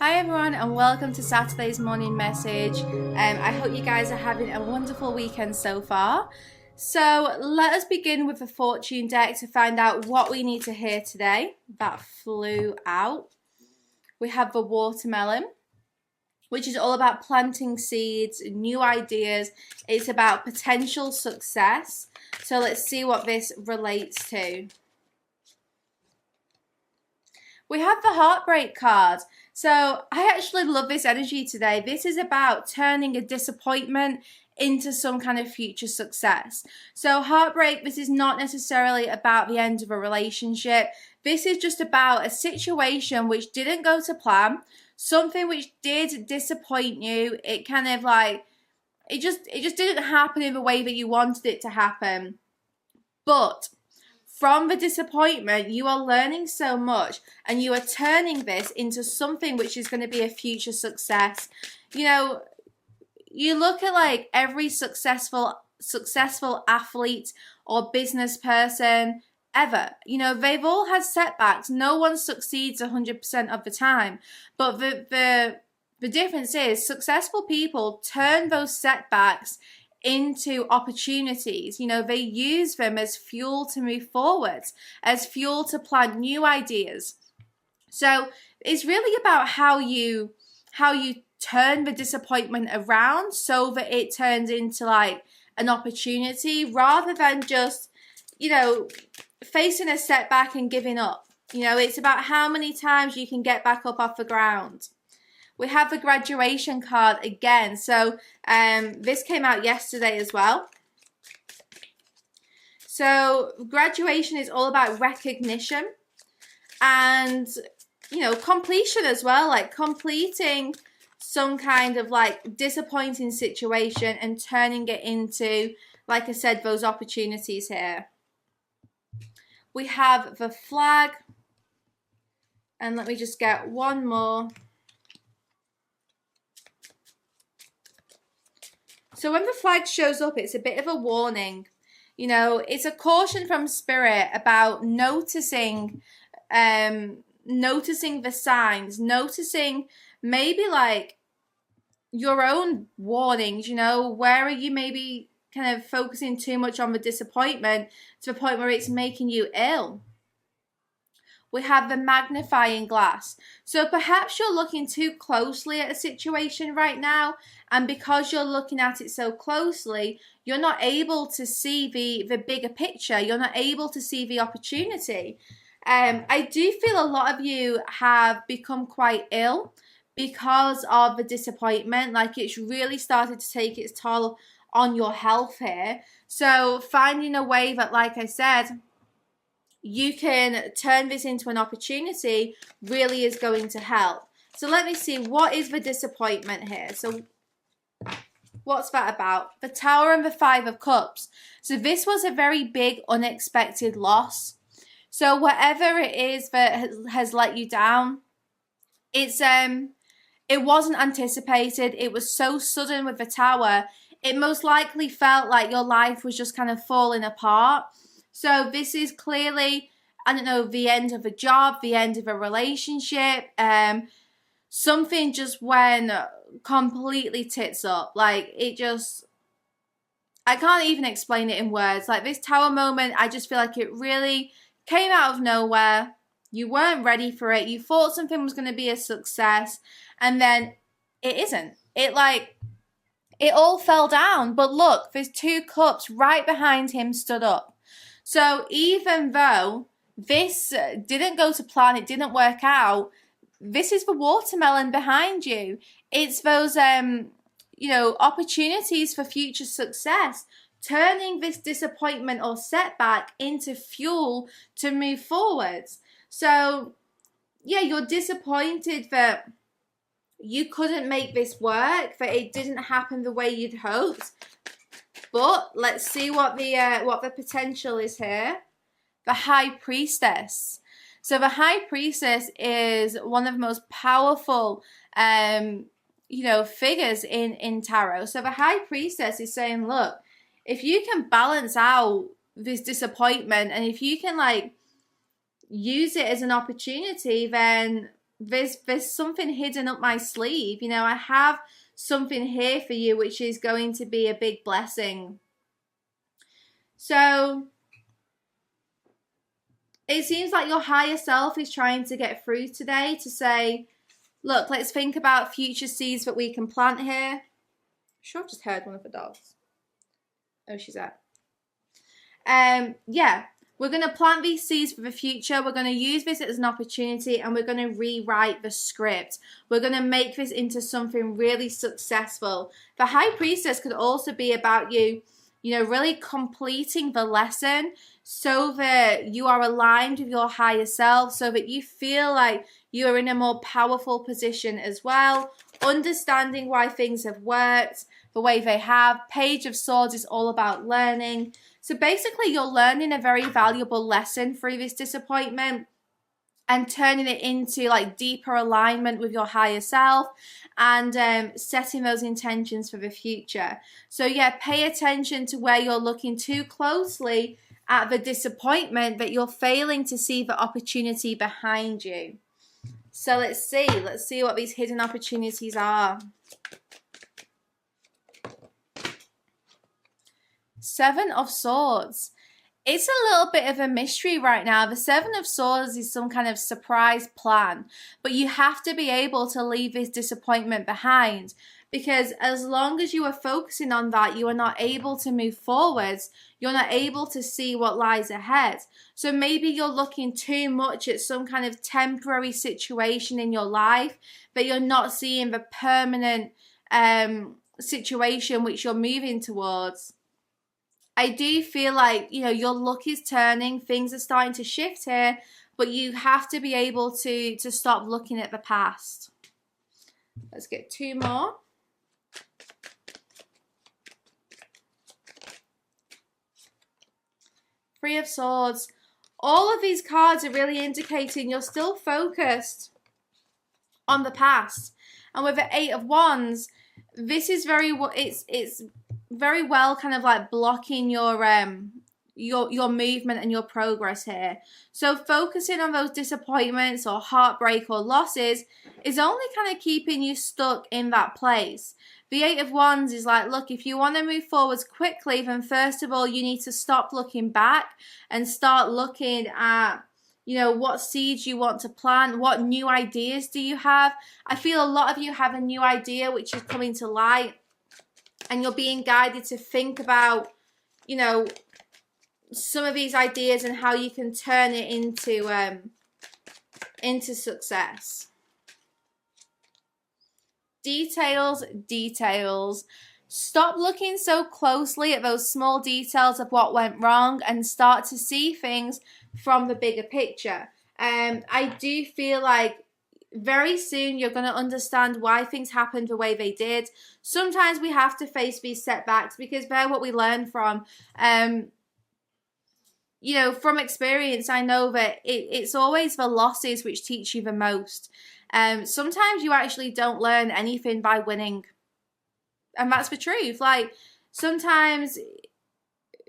Hi everyone and welcome to Saturday's morning message. I hope you guys are having a wonderful weekend so far. So let us begin with the fortune deck to find out what we need to hear today. That flew out. We have the watermelon, which is all about planting seeds, new ideas. It's about potential success. So let's see what this relates to. We have the Heartbreak card. So I actually love this energy today. This is about turning a disappointment into some kind of future success. So heartbreak, this is not necessarily about the end of a relationship. This is just about a situation which didn't go to plan, something which did disappoint you. It kind of like, it just didn't happen in the way that you wanted it to happen. But from the disappointment, you are learning so much and you are turning this into something which is going to be a future success. You know, you look at like every successful athlete or business person ever. You know, they've all had setbacks. No one succeeds 100% of the time. But the difference is successful people turn those setbacks into opportunities. You know, they use them as fuel to move forwards, as fuel to plant new ideas. So it's really about how you turn the disappointment around so that it turns into like an opportunity rather than just, you know, facing a setback and giving up. You know, it's about how many times you can get back up off the ground. We have the graduation card again. So this came out yesterday as well. So graduation is all about recognition and, you know, completion as well. Like completing some kind of like disappointing situation and turning it into, like I said, those opportunities here. We have the flag. And let me just get one more. So when the flag shows up, it's a bit of a warning. You know, it's a caution from spirit about noticing the signs, noticing maybe like your own warnings, you know, where are you maybe kind of focusing too much on the disappointment to the point where it's making you ill. We have the magnifying glass. So perhaps you're looking too closely at a situation right now, and because you're looking at it so closely, you're not able to see the bigger picture. You're not able to see the opportunity. I do feel a lot of you have become quite ill because of the disappointment. Like it's really started to take its toll on your health here. So finding a way that, like I said, you can turn this into an opportunity really is going to help. So let me see, what is the disappointment here? So what's that about? The Tower and the Five of Cups. So this was a very big unexpected loss. So whatever it is that has let you down, it wasn't anticipated. It was so sudden with the Tower. It most likely felt like your life was just kind of falling apart. So this is clearly, I don't know, the end of a job, the end of a relationship. Something just went completely tits up. Like it just, I can't even explain it in words. Like this Tower moment, I just feel like it really came out of nowhere. You weren't ready for it. You thought something was going to be a success, and then it isn't. It all fell down. But look, there's two cups right behind him stood up. So even though this didn't go to plan, it didn't work out, this is the watermelon behind you. It's those, you know, opportunities for future success, turning this disappointment or setback into fuel to move forwards. So, yeah, you're disappointed that you couldn't make this work, that it didn't happen the way you'd hoped. But let's see what the potential is here. The High Priestess. So the High Priestess is one of the most powerful, you know, figures in tarot. So the High Priestess is saying, look, if you can balance out this disappointment and if you can like use it as an opportunity, then there's something hidden up my sleeve. You know, I have something here for you, which is going to be a big blessing. So it seems like your higher self is trying to get through today to say, look, let's think about future seeds that we can plant here. I'm sure I've just heard one of the dogs. Oh, she's out. Yeah, we're going to plant these seeds for the future. We're going to use this as an opportunity, and we're going to rewrite the script. We're going to make this into something really successful. The High Priestess could also be about you, you know, really completing the lesson so that you are aligned with your higher self, so that you feel like you are in a more powerful position as well, understanding why things have worked the way they have. Page of Swords is all about learning. So basically, you're learning a very valuable lesson through this disappointment and turning it into like deeper alignment with your higher self and setting those intentions for the future. So yeah, pay attention to where you're looking too closely at the disappointment, that you're failing to see the opportunity behind you. So let's see what these hidden opportunities are. Seven of Swords. It's a little bit of a mystery right now. The Seven of Swords is some kind of surprise plan, but you have to be able to leave this disappointment behind, because as long as you are focusing on that, you are not able to move forwards. You're not able to see what lies ahead. So maybe you're looking too much at some kind of temporary situation in your life, but you're not seeing the permanent situation which you're moving towards. I do feel like, you know, your luck is turning, things are starting to shift here, but you have to be able to stop looking at the past. Let's get two more. Three of Swords. All of these cards are really indicating you're still focused on the past. And with the Eight of Wands, this is it's very well kind of like blocking your movement and your progress here. So focusing on those disappointments or heartbreak or losses is only kind of keeping you stuck in that place. The Eight of Wands is like, look, if you want to move forwards quickly, then first of all, you need to stop looking back and start looking at, you know, what seeds you want to plant, what new ideas do you have. I feel a lot of you have a new idea which is coming to light, and you're being guided to think about, you know, some of these ideas and how you can turn it into success. Details. Stop looking so closely at those small details of what went wrong and start to see things from the bigger picture. I do feel like very soon you're going to understand why things happened the way they did. Sometimes we have to face these setbacks because they're what we learn from. You know, from experience, I know that it's always the losses which teach you the most. Sometimes you actually don't learn anything by winning. And that's the truth. Like, sometimes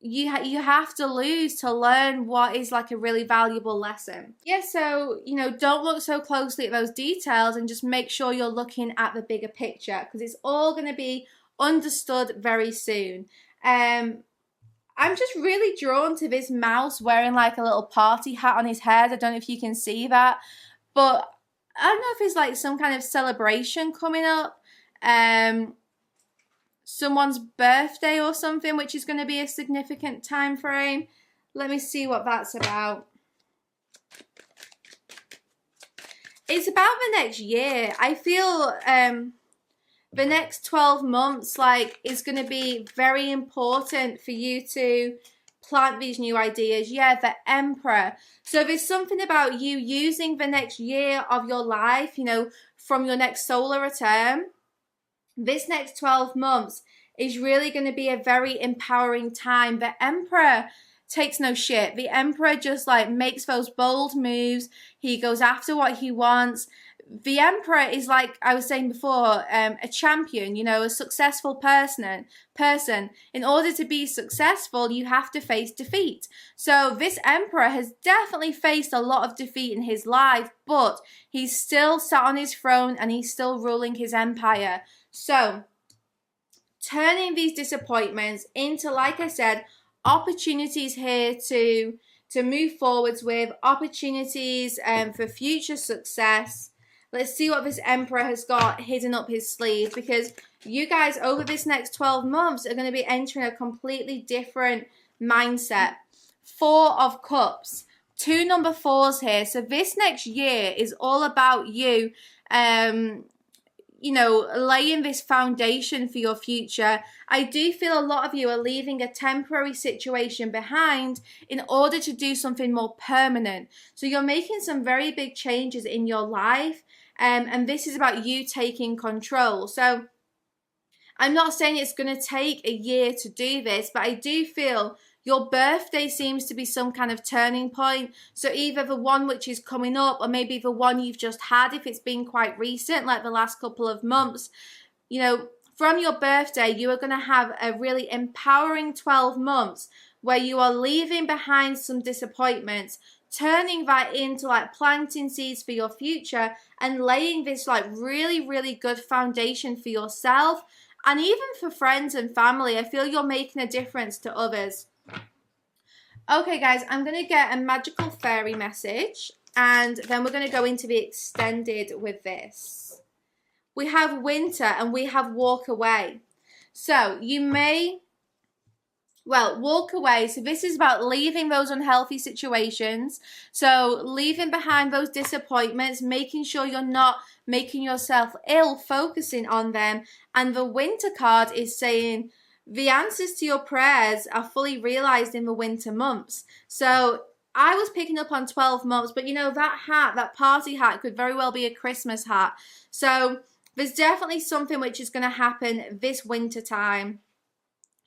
you have to lose to learn what is like a really valuable lesson. Yeah, so, you know, don't look so closely at those details and just make sure you're looking at the bigger picture, because it's all going to be understood very soon. I'm just really drawn to this mouse wearing like a little party hat on his head. I don't know if you can see that, but I don't know if it's like some kind of celebration coming up. Someone's birthday or something, which is going to be a significant time frame. Let me see what that's about. It's about the next year. I feel the next 12 months like is going to be very important for you to plant these new ideas. Yeah, the Emperor. So there's something about you using the next year of your life, you know, from your next solar return. This next 12 months is really going to be a very empowering time. The Emperor takes no shit. The Emperor just like makes those bold moves. He goes after what he wants. the Emperor is, like I was saying before, a champion, you know, a successful person. In order to be successful, you have to face defeat. So this Emperor has definitely faced a lot of defeat in his life, but he's still sat on his throne and he's still ruling his empire. So turning these disappointments into, like I said, opportunities here to move forwards with, opportunities for future success. Let's see what this Emperor has got hidden up his sleeve, because you guys over this next 12 months are going to be entering a completely different mindset. 4 of Cups, 2 number 4s here. So this next year is all about you, you know, laying this foundation for your future. I do feel a lot of you are leaving a temporary situation behind in order to do something more permanent. So you're making some very big changes in your life, and this is about you taking control. So I'm not saying it's going to take a year to do this, but I do feel your birthday seems to be some kind of turning point. So either the one which is coming up, or maybe the one you've just had, if it's been quite recent, like the last couple of months. You know, from your birthday, you are going to have a really empowering 12 months where you are leaving behind some disappointments, turning that into like planting seeds for your future, and laying this like really, really good foundation for yourself, and even for friends and family. I feel you're making a difference to others. Okay guys, I'm going to get a magical fairy message, and then we're going to go into the extended with this. We have winter and we have walk away. So you may, well, walk away. So this is about leaving those unhealthy situations. So leaving behind those disappointments, making sure you're not making yourself ill, focusing on them. And the winter card is saying the answers to your prayers are fully realized in the winter months. So I was picking up on 12 months, but you know, that hat, that party hat, could very well be a Christmas hat. So there's definitely something which is going to happen this winter time.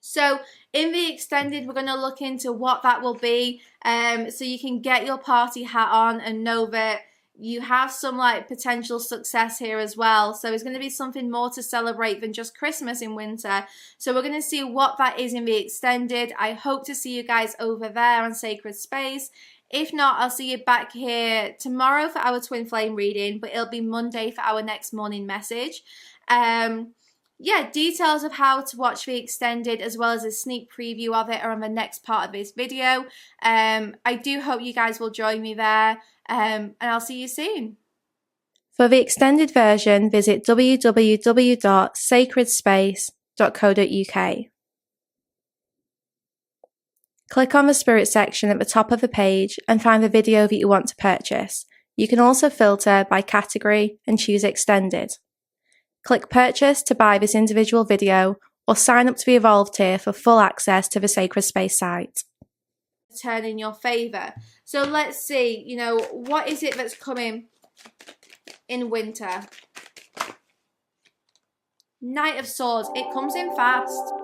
So in the extended, we're going to look into what that will be, so you can get your party hat on and know that you have some like potential success here as well. So it's going to be something more to celebrate than just Christmas in winter. So we're going to see what that is in the extended. I hope to see you guys over there on Sacred Space. If not, I'll see you back here tomorrow for our twin flame reading, but it'll be Monday for our next morning message. Yeah, details of how to watch the extended as well as a sneak preview of it are on the next part of this video. I do hope you guys will join me there, and I'll see you soon. For the extended version, visit www.sacredspace.co.uk. Click on the Spirit section at the top of the page and find the video that you want to purchase. You can also filter by category and choose Extended. Click Purchase to buy this individual video, or sign up to the Evolved tier for full access to the Sacred Space site. Turn in your favour. So let's see, you know, what is it that's coming in winter? Knight of Swords. It comes in fast.